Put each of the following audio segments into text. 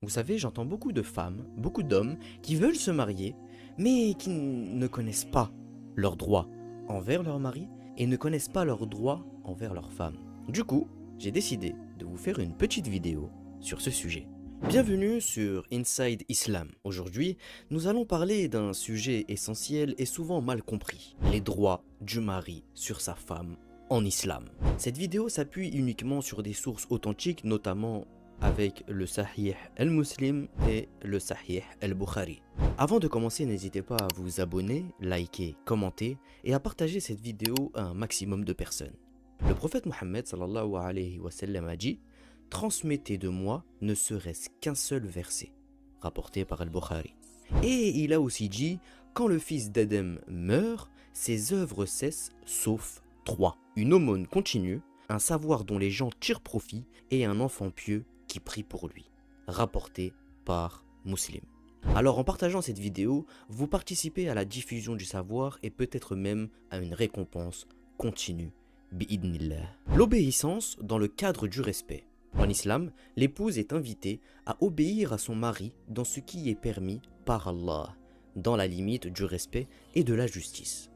Vous savez, j'entends beaucoup de femmes, beaucoup d'hommes qui veulent se marier, mais qui ne connaissent pas leurs droits envers leur mari et ne connaissent pas leurs droits envers leur femme. Du coup, j'ai décidé de vous faire une petite vidéo sur ce sujet. Bienvenue sur Inside Islam. Aujourd'hui, nous allons parler d'un sujet essentiel et souvent mal compris, les droits du mari sur sa femme en islam. Cette vidéo s'appuie uniquement sur des sources authentiques, notamment avec le Sahih al-Muslim et le Sahih al-Bukhari. Avant de commencer, n'hésitez pas à vous abonner, liker, commenter et à partager cette vidéo à un maximum de personnes. Le prophète Mohammed sallallahu alayhi wa sallam a dit: transmettez de moi ne serait-ce qu'un seul verset, rapporté par al-Bukhari. Et il a aussi dit: quand le fils d'Adam meurt, ses œuvres cessent sauf trois: une aumône continue, un savoir dont les gens tirent profit et un enfant pieux qui prie pour lui, rapporté par Muslim. Alors en partageant cette vidéo, vous participez à la diffusion du savoir et peut-être même à une récompense continue. Bi'idnillah. L'obéissance dans le cadre du respect. En islam, l'épouse est invitée à obéir à son mari dans ce qui est permis par Allah, dans la limite du respect et de la justice.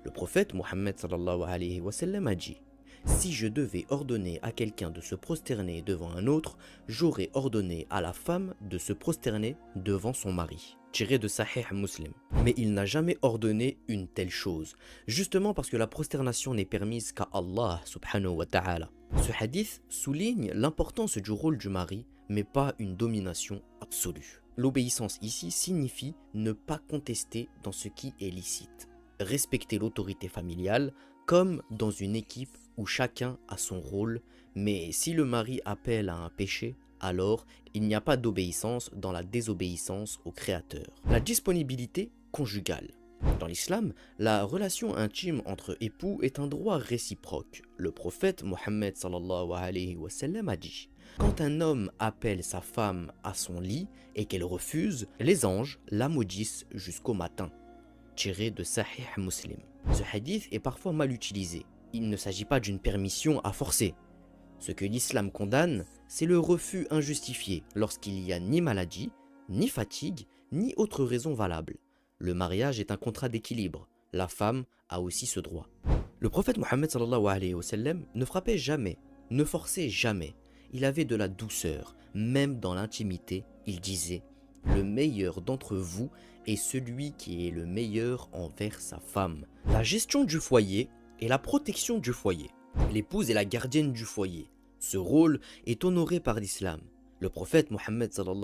Le prophète Mohammed sallallahu alayhi wa sallam a dit: si je devais ordonner à quelqu'un de se prosterner devant un autre, j'aurais ordonné à la femme de se prosterner devant son mari. Tiré de Sahih Muslim. Mais il n'a jamais ordonné une telle chose, justement parce que la prosternation n'est permise qu'à Allah subhanahu wa ta'ala. Ce hadith souligne l'importance du rôle du mari, mais pas une domination absolue. L'obéissance ici signifie ne pas contester dans ce qui est licite, respecter l'autorité familiale, comme dans une équipe où chacun a son rôle, mais si le mari appelle à un péché, alors il n'y a pas d'obéissance dans la désobéissance au Créateur. La disponibilité conjugale. Dans l'islam, la relation intime entre époux est un droit réciproque. Le prophète Mohammed sallallahu alayhi wa sallam a dit: quand un homme appelle sa femme à son lit et qu'elle refuse, les anges la maudissent jusqu'au matin. Tiré de Sahih Muslim. Ce hadith est parfois mal utilisé. Il ne s'agit pas d'une permission à forcer. Ce que l'islam condamne, c'est le refus injustifié lorsqu'il n'y a ni maladie, ni fatigue, ni autre raison valable. Le mariage est un contrat d'équilibre. La femme a aussi ce droit. Le prophète Mohammed sallallahu alayhi wa sallam ne frappait jamais, ne forçait jamais. Il avait de la douceur, même dans l'intimité. Il disait: le meilleur d'entre vous est celui qui est le meilleur envers sa femme. La gestion du foyer et la protection du foyer. L'épouse est la gardienne du foyer. Ce rôle est honoré par l'islam. Le prophète Mohammed sallallahu